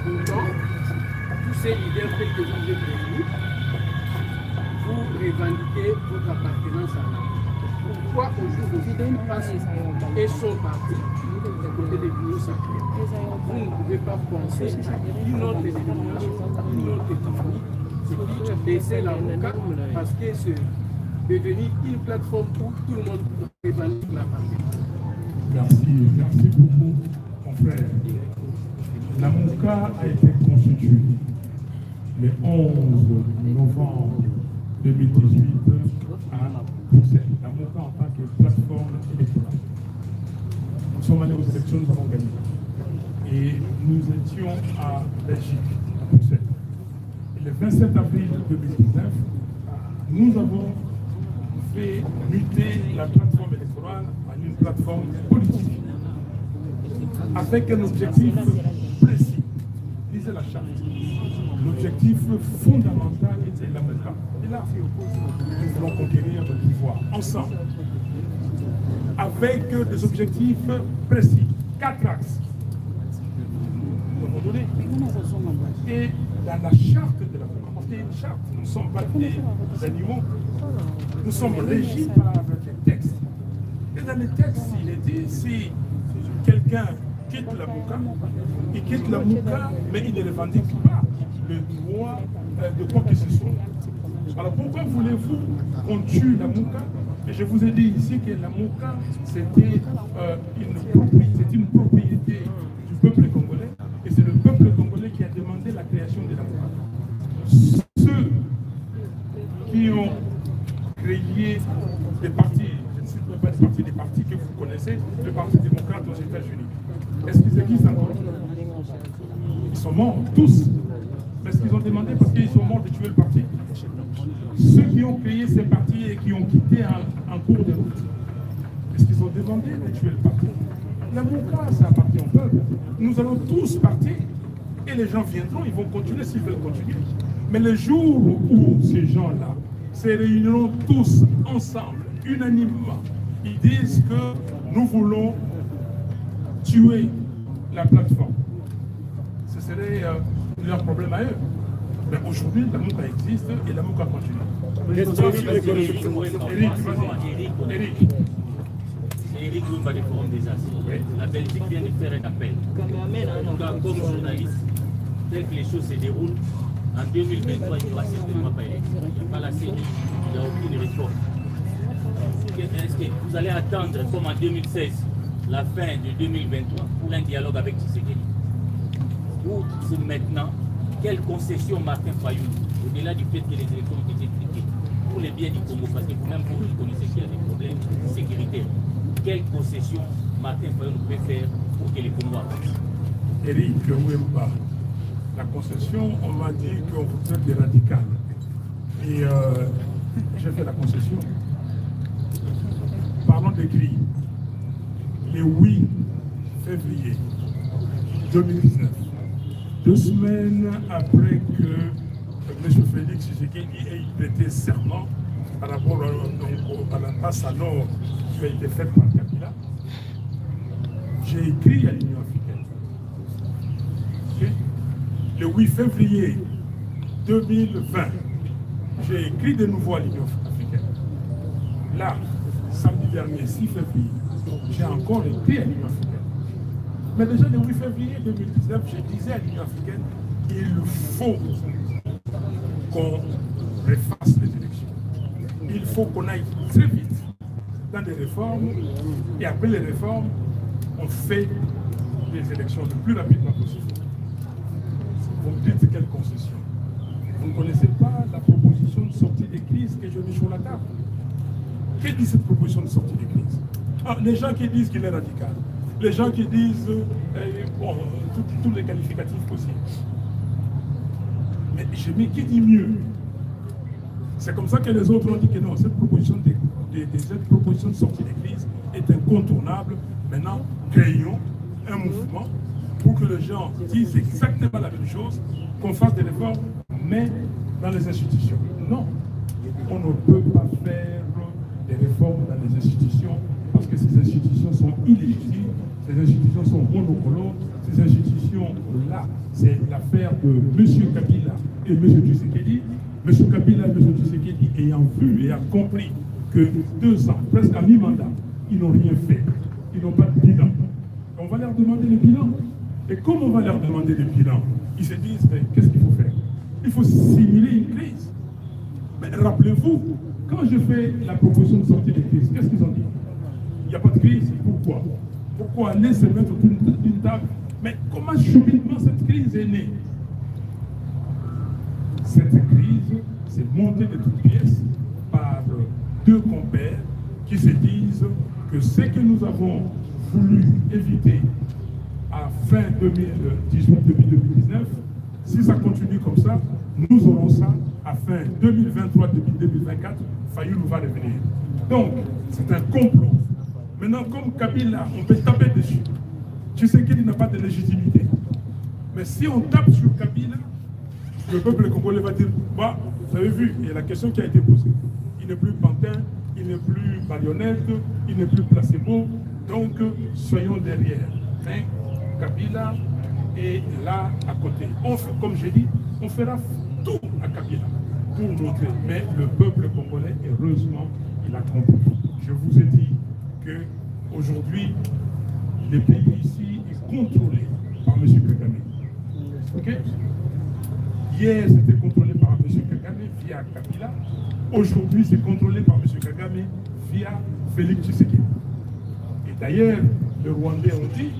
S11: Pourtant, tous ces leaders tels que vous êtes réunis, vous revendiquez votre appartenance à l'Afrique. Pourquoi aujourd'hui vous passez et son parti du côté des bureaux sacrés? Vous ne pouvez pas penser à une autre détermination, une autre technique. Baisser l'avocat parce que c'est devenu une plateforme pour tout le monde pour évaluer la partie.
S2: Merci beaucoup, mon frère. La MOCA a été constituée le 11 novembre 2018 à Bruxelles. La MOCA en tant que plateforme électorale. Nous sommes allés aux élections, nous avons gagné. Et nous étions à Belgique, à Bruxelles. Le 27 avril 2019, nous avons fait muter la plateforme électorale en une plateforme politique avec un objectif précis. Lisez la charte. L'objectif fondamental était la MOCA. Et là, nous voulons conquérir le pouvoir ensemble avec des objectifs précis. 4 axes. Et dans la charte de la Mouka, parce qu'il y a une charte, nous ne sommes pas des animaux, nous sommes régis par des textes. Et dans les textes, il est dit, si quelqu'un quitte la Mouka, il quitte la Mouka, mais il ne revendique pas le droit de quoi que ce soit. Alors pourquoi voulez-vous qu'on tue la Mouka? Et je vous ai dit ici que la Mouka, c'était une propriété du peuple congolais, et c'est le peuple congolais qui a demandé la création de la Mouka. Ceux qui ont créé des partis, je ne cite pas des partis que vous connaissez, le Parti démocrate aux États-Unis, est-ce qu'ils existent encore? Ils sont morts, tous. Est-ce qu'ils ont demandé parce qu'ils sont morts de tuer le parti? Ceux qui ont créé ces partis et qui ont quitté en cours de route, est-ce qu'ils ont demandé de tuer le parti? La Mouka, ça appartient au peuple. Nous allons tous partir et les gens viendront, ils vont continuer s'ils veulent continuer. Mais le jour où ces gens-là se réuniront tous ensemble, unanimement, ils disent que nous voulons tuer la plateforme. Ce serait leur problème à eux. Mais aujourd'hui, la Mouka existe et la Mouka continue. Eric.
S5: C'est Eric Lumba du Forum des As. La Belgique vient de faire un appel. Comme journaliste, tel que les choses se déroulent, en 2023, il n'y aura certainement pas d'élection. Il n'y a pas la CENI, il n'y a aucune réforme. Est-ce que vous allez attendre, comme en 2016, la fin de 2023 pour un dialogue avec Tshisekedi? Ou c'est maintenant, quelle concession Martin Fayou, au-delà du fait que les élections ont été truquées, pour les biens du Congo, parce que vous-même vous connaissez qu'il y a des problèmes sécuritaires, quelle concession Martin Fayou peut faire pour que les Congo avancent?
S2: Eric, je ne m'aime pas. La concession, on m'a dit qu'on vous traite des radicales. Et j'ai fait la concession. Parlons des grilles. Le 8 février 2019, 2 semaines après que M. Félix Tshisekedi ait prêté serment par rapport à la passe à l'or qui a été faite par Kabila, j'ai écrit à l'Union africaine. Okay? Le 8 février 2020, j'ai écrit de nouveau à l'Union africaine. Là, samedi dernier, 6 février, j'ai encore écrit à l'Union africaine. Mais déjà le 8 février 2019, je disais à l'Union africaine qu'il faut qu'on refasse les élections. Il faut qu'on aille très vite dans des réformes, et après les réformes, on fait des élections le plus rapidement possible. Vous me dites quelle concession? Vous ne connaissez pas la proposition de sortie des crises que je mets sur la table? Que dit cette proposition de sortie des crises? Les gens qui disent qu'il est radical, les gens qui disent tous les qualificatifs possibles. Mais je mets qui dit mieux? C'est comme ça que les autres ont dit que non, cette proposition de sortie des crises est incontournable. Maintenant, créons un mouvement pour que les gens disent exactement la même chose, qu'on fasse des réformes, mais dans les institutions. Non, on ne peut pas faire des réformes dans les institutions parce que ces institutions sont illégitimes, ces institutions sont monocolores, ces institutions-là, c'est l'affaire de M. Kabila et M. Tshisekedi. M. Kabila et M. Tshisekedi ayant vu et a compris que 2 ans, presque à mi-mandat, ils n'ont rien fait, ils n'ont pas de bilan. On va leur demander le bilan. Et comme on va leur demander le bilan, ils se disent, mais qu'est-ce qu'il faut faire? Il faut simuler une crise. Mais rappelez-vous, quand je fais la proposition de sortie de crise, qu'est-ce qu'ils ont dit? Il n'y a pas de crise, pourquoi? Pourquoi aller se mettre autour d'une table? Mais comment subitement cette crise est née? Cette crise s'est montée de toutes pièces par 2 compères qui se disent que ce que nous avons voulu éviter à fin 2018, début 2019, si ça continue comme ça, nous aurons ça à fin 2023, début 2024, Fayou nous va revenir. Donc, c'est un complot. Maintenant, comme Kabila, on peut taper dessus. Tu sais qu'il n'a pas de légitimité. Mais si on tape sur Kabila, le peuple congolais va dire, bah, vous avez vu, il y a la question qui a été posée. Il n'est plus pantin, il n'est plus marionnette, il n'est plus placebo, donc soyons derrière. Mais Kabila est là à côté. Comme j'ai dit, on fera tout à Kabila pour montrer. Mais le peuple congolais, heureusement, il a compris. Je vous ai dit qu'aujourd'hui, le pays ici est contrôlé par M. Kagame. Okay? Hier, c'était contrôlé par M. Kagame via Kabila. Aujourd'hui, c'est contrôlé par M. Kagame via Félix Tshisekedi. Et d'ailleurs, les Rwandais ont dit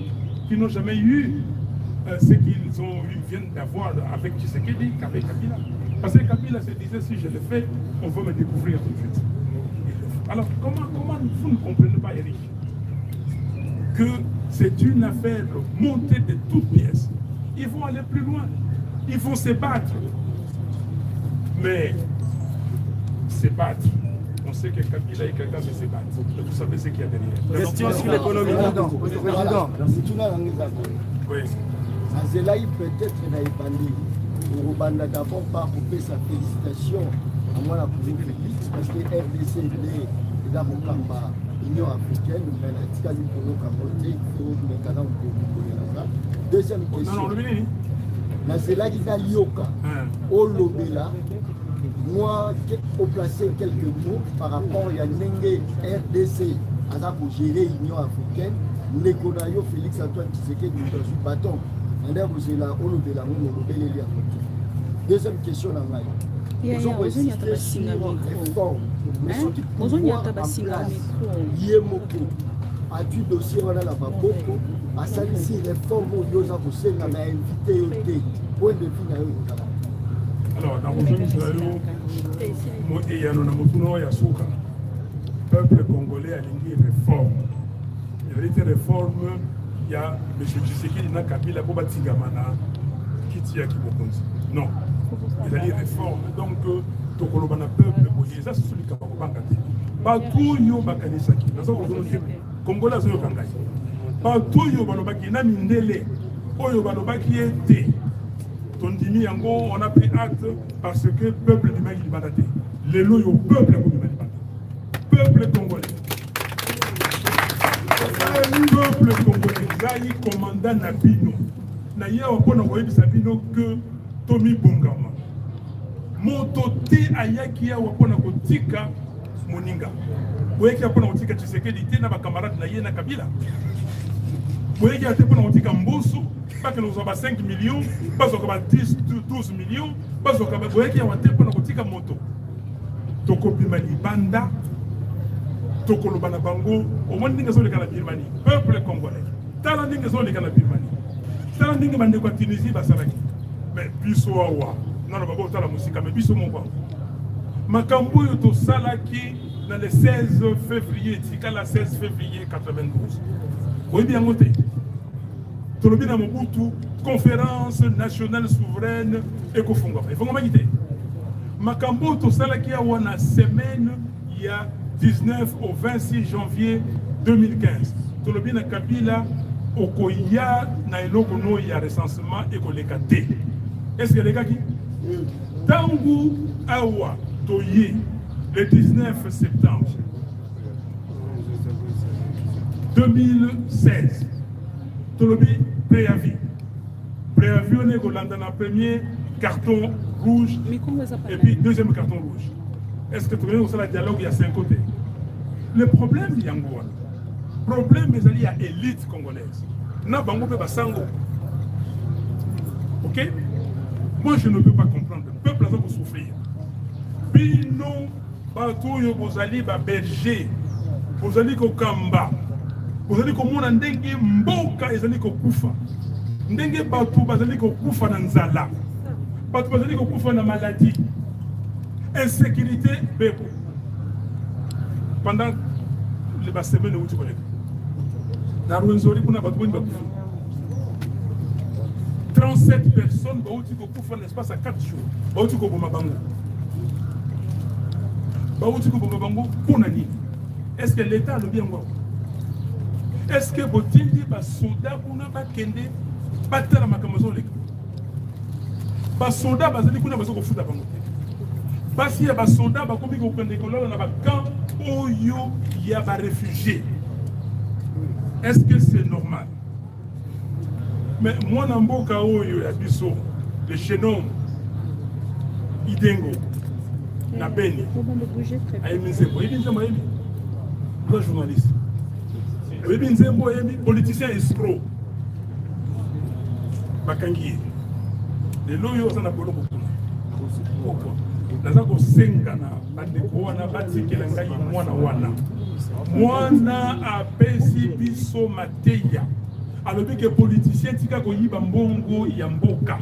S2: qu'ils n'ont jamais eu ce qu'ils viennent d'avoir avec Tshisekedi qu'avec Kabila. Parce que Kabila se disait, si je le fais, on va me découvrir tout de suite. Alors, comment vous ne comprenez pas, Eric, que c'est une affaire montée de toutes pièces? Ils vont aller plus loin. Ils vont se battre. Mais se battre, on sait que Kabila et Kagame se battent. Vous savez ce qu'il y a derrière.
S12: Question sur l'économie. Président, c'est une langue.
S2: Oui.
S12: Azelaï peut-être n'a pas dit. Au Rwanda d'abord par couper sa félicitation à moi la cousine Félix parce que RDC est dans mon combat Union africaine, mais la Ticali pour nous Cameroun, il faut maintenant pour deuxième question. Azelaï n'a yoka au Lobela. Moi, au placer quelques mots par rapport à Nenge RDC, à pour gérer l'Union africaine, Nekonayo Félix Antoine Tshisekedi nous dans un bâton. Deuxième question, as-tu dossier la Baboko, à salisi réforme où nous avons invité point de vue.
S2: Alors, dans le peuple congolais a une réforme. Il y a une réforme. Il y a M. Tshisekedi na Kabila pour Batigamana qui tient qui Bokonzi. Non. Il y a des réformes. Donc, Tokolobana peuple, ça c'est celui qui va bangate. Partout yo bakanisaki. Dans le Congolais zo kangai. Partout yo balobaki na mindele. Oyo balobaki était. Tondimi yango on a pris acte parce que le peuple du Mali banaté. Les lois au peuple du Mali banaté. Peuple congolais. Peuple congolais, Gaï commandant Nabino. Naïa opona koyebi sabino que Tomi Bongama. Motote ayaki ya opona kotika moninga. Boyeki opona kotika Tshisekedi te na ba camarade naïe na Kabila. Boyeki ate opona kotika Mbosso, pas que nous avons 5 millions, pas qu'on a 10 12 millions, pas qu'on a boyeki ate opona kotika moto. Tokopi mali banda. Tokolobana bango, au moins ninga zoli kana Birmanie, peuple congolais. Tala ninga zoli kana Birmanie. Tala ninga bande kwa Tunisie basalaki. Mais biso awa, non babo tala musika mais biso mon quoi. Makambo yo to salaki dans le 16 février, tika la 16 février 92. Oui bien noté. Tolobi na Mobutu, conférence nationale souveraine et kofunga. Il faut qu'on m'aide. Makambo to salaki awa na semaine il y a 19 au 26 janvier 2015. Tolobina Kabila, Okoya, Nailoko no ya recensement et kolekate. Est-ce que les gars qui Tangu Awa, Toye, le 19 septembre 2016, Tolobi préavis. Préavis, on est dans le premier carton rouge et puis deuxième carton rouge. Est-ce que tu veux que le dialogue, il y a 5 côtés? Le problème, il y a un problème, mais il y a l'élite congolaise. Ok? Moi, je ne peux pas comprendre. Le peuple a besoin de souffrir. Bino, partout, vous allez à berger, vous allez au Kamba, vous allez au monde ndenge mboka, vous allez au Koufa. Ndenge partout, vous allez au Koufa dans Nzala. Partout, vous allez au Koufa dans maladie. Insécurité, bébé. Pendant les semaines où tu connais. Dans le Rwenzori, on a 37 personnes qui ont fait un espace à 4 jours. Qui ont fait est-ce que l'État a le bien? Est-ce que vous dites que les soldats ne sont pas battre la macamaison? Les soldats ne sont pas foutre à Bango. Parce qu'il y a des soldats qui ont fait des camps où il y a des réfugiés. Est-ce que c'est normal? Mais moi, Namboka Oyo, Yabiso, le Chenom, Idengo, Nabeni, Aïmi Nzembo, Aïmi Nzembo, Aïmi, toi journaliste. Aïmi Nzembo, Aïmi, politicien escroc. Bakangi. Les loyaux, ça n'a pas beaucoup. Pourquoi? Naza kosenga na bandeko wana batikela ngai mwana wana mwana apesi biso mateya alobi ke politicien tika koyiba mbongo ya mboka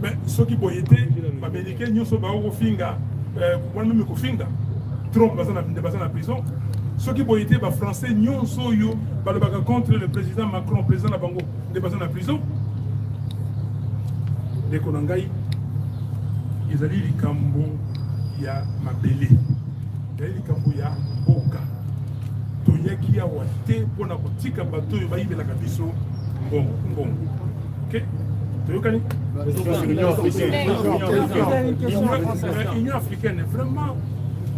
S2: mais soki boye te baaméricain nyonso bakofinga wana meme kofinga Trump baza na prison soki boye te bafrançais nyonso oyo balobaka contre le président Macron président na bango nde baza na prison ndeko na ngai ezali likambo ya mabele ezali likambo ya mboka toyaki awa te mpona kotika bato oyo bayibelaka biso mbongo ok toyokani Union africaine vraiment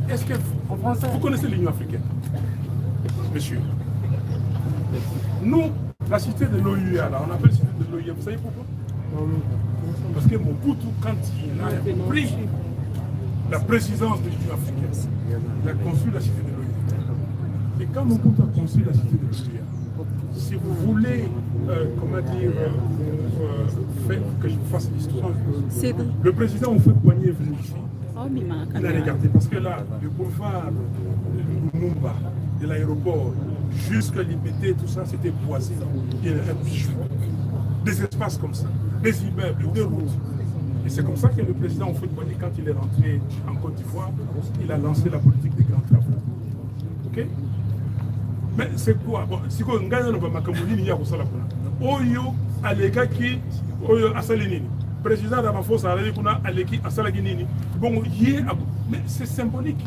S2: est-ce que vous connaissez l'Union africaine monsieur nous la cité de l'OUA là on appelle cité de l'OUA vous savez pourquoi parce que Mobutu, quand il a pris la présidence de l'Union africaine, il a construit la cité de l'OUA. Et quand Mobutu a construit la cité de l'OUA, si vous voulez, comment dire, faire que je vous fasse l'histoire, le président Houphouët Boigny est venu ici. Il a regardé, parce que là, le boulevard de Lumumba, de l'aéroport, jusqu'à l'IPT, tout ça, c'était boisé. Il y avait des espaces comme ça, des immeubles, des routes. Et c'est comme ça que le président Houphouët Boigny, quand il est rentré en Côte d'Ivoire, il a lancé la politique des grands travaux. Ok? Mais c'est quoi? Bon, si on gagne le Bamakamoni, il y a aussi la Kuna. Oyo, Alekaki, Oyo, Asalinini. Président Ramaphosa, Alekuna, Aleki, Asalaginini. Bon, mais c'est symbolique.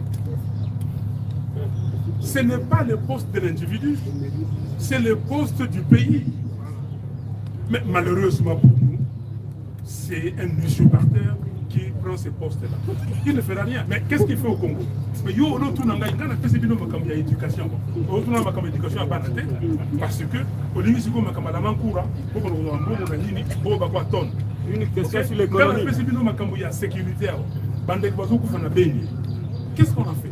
S2: Ce n'est pas le poste de l'individu, c'est le poste du pays. Mais malheureusement pour nous, c'est un usurpateur qui prend ces postes-là. Il ne fera rien. Mais qu'est-ce qu'il fait au Congo? Mais il y a une éducation. Parce que, au limite, si vous avez une question sur l'économie. Qu'est-ce qu'on a fait?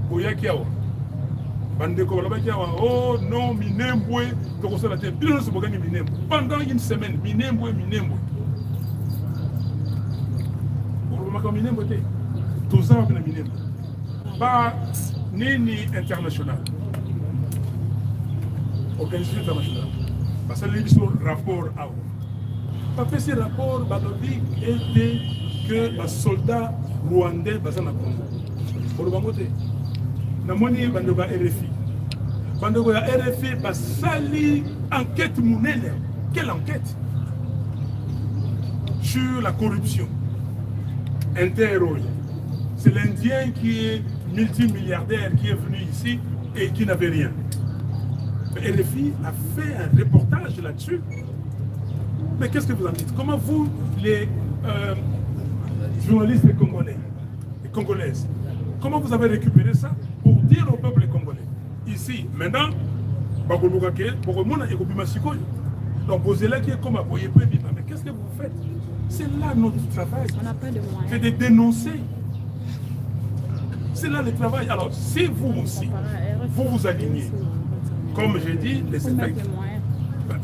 S2: Oh non, Minembwe, pendant une semaine, Minembwe. Tous ans, Minembwe. Pas Nini international. Organisation internationale. Parce que le rapport à vous. Pas ce rapport, Balobi était que les soldats rwandais sont en Congo. Pour le Bangote. Namoni bandoga RFI. Bandoga RFI basali enquête mounene. Quelle enquête? Sur la corruption. Interroge. C'est l'Indien qui est multimilliardaire qui est venu ici et qui n'avait rien. RFI a fait un reportage là-dessus. Mais qu'est-ce que vous en dites? Comment vous, les journalistes congolais et congolaises, comment vous avez récupéré ça pour dire au peuple congolais? Ici, maintenant, donc vous êtes là qui est comme à mais qu'est-ce que vous faites? C'est là notre travail. On n'a pas de moyens. C'est de dénoncer. C'est là le travail. Alors, si vous aussi, vous vous alignez, comme j'ai dit, les effectifs.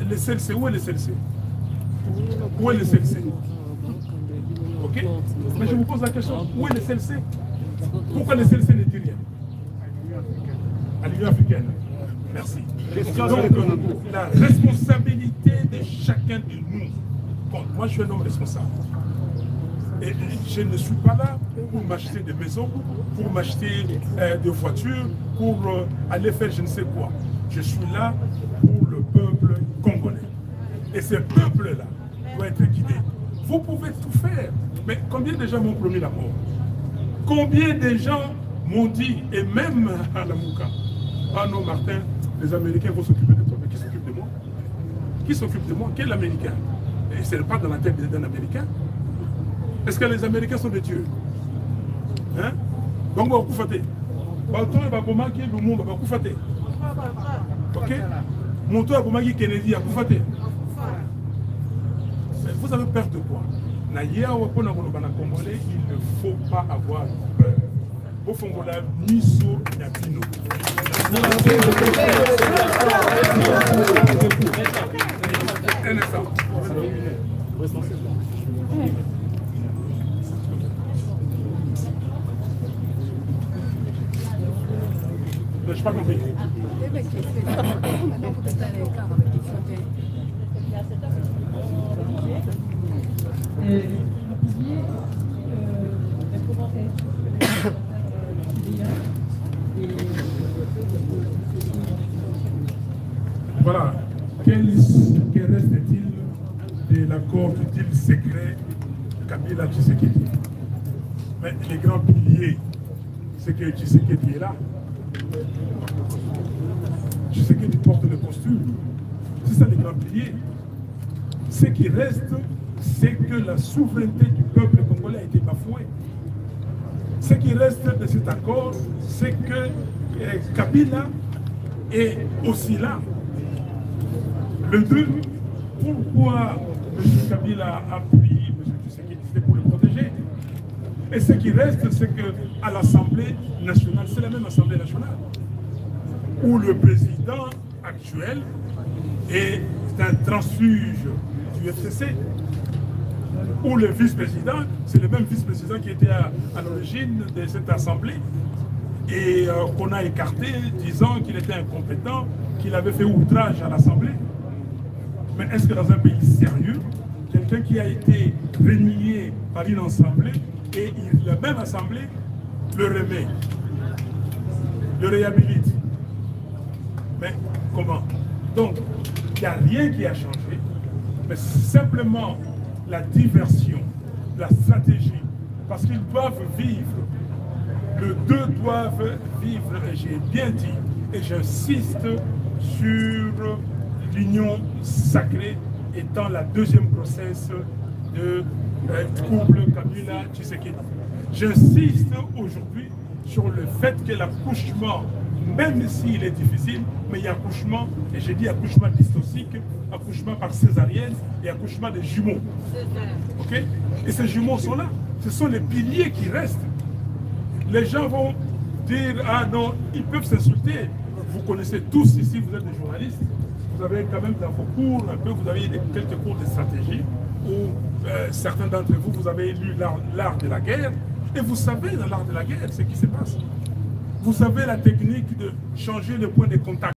S2: Le CLC, où est le CLC? Où est le CLC? Ok? Mais je vous pose la question, où est le CLC? Pourquoi le CLC ne dit rien? À l'Union africaine. Merci. Donc, la responsabilité de chacun de nous. Bon, moi, je suis un homme responsable. Et je ne suis pas là pour m'acheter des maisons, pour m'acheter des voitures, pour aller faire je ne sais quoi. Je suis là pour le peuple congolais. Et ce peuple-là doit être guidé. Vous pouvez tout faire. Mais combien de gens m'ont promis la mort? Combien de gens m'ont dit, et même à la Mouka, ah non Martin, les Américains vont s'occuper de toi. Mais qui s'occupe de moi? Qui s'occupe de moi? Quel Américain? Et ce n'est pas dans la tête d'un Américain. Est-ce que les Américains sont des dieux? Hein? Donc, on va couper. Ok? Monto à Boumagi Kennedy à Boufate. Vous avez peur de quoi? Il ne faut pas avoir peur. Au fond, la miso Yatino. Un instant. Je n'ai pas compris. Voilà. Que reste-t-il de l'accord du deal secret Kabila Tshisekedi? Mais les grands piliers, c'est que Tshisekedi est là. Tshisekedi porte le costume. C'est ça les grands piliers. Ce qui reste, c'est que la souveraineté du peuple congolais a été bafouée. Ce qui reste de cet accord, c'est que Kabila est aussi là. Le deux, pourquoi M. Kabila a pris M. Tshisekedi? C'était pour le protéger. Et ce qui reste, c'est qu'à l'Assemblée nationale, c'est la même Assemblée nationale, où le président actuel est un transfuge du FCC, où le vice-président, c'est le même vice-président qui était à l'origine de cette Assemblée, et qu'on a écarté, disant qu'il était incompétent, qu'il avait fait outrage à l'Assemblée. Mais est-ce que dans un pays sérieux, quelqu'un qui a été renié par une assemblée, et la même assemblée le remet, le réhabilite? Mais comment? Donc, il n'y a rien qui a changé, mais simplement la diversion, la stratégie, parce qu'ils doivent vivre, les deux doivent vivre, et j'ai bien dit, et j'insiste sur l'union sacrée étant la deuxième grossesse de couple Kabila-Tshisekedi. J'insiste aujourd'hui sur le fait que l'accouchement, même s'il est difficile, mais il y a accouchement, et j'ai dit accouchement dystocique, accouchement par césarienne et accouchement des jumeaux. Ok? Et ces jumeaux sont là. Ce sont les piliers qui restent. Les gens vont dire, ah non, ils peuvent s'insulter. Vous connaissez tous ici, vous êtes des journalistes, vous avez quand même dans vos cours, un peu, vous avez quelques cours de stratégie, où certains d'entre vous, vous avez lu l'art de la guerre, et vous savez dans l'art de la guerre ce qui se passe. Vous savez la technique de changer le point de contact.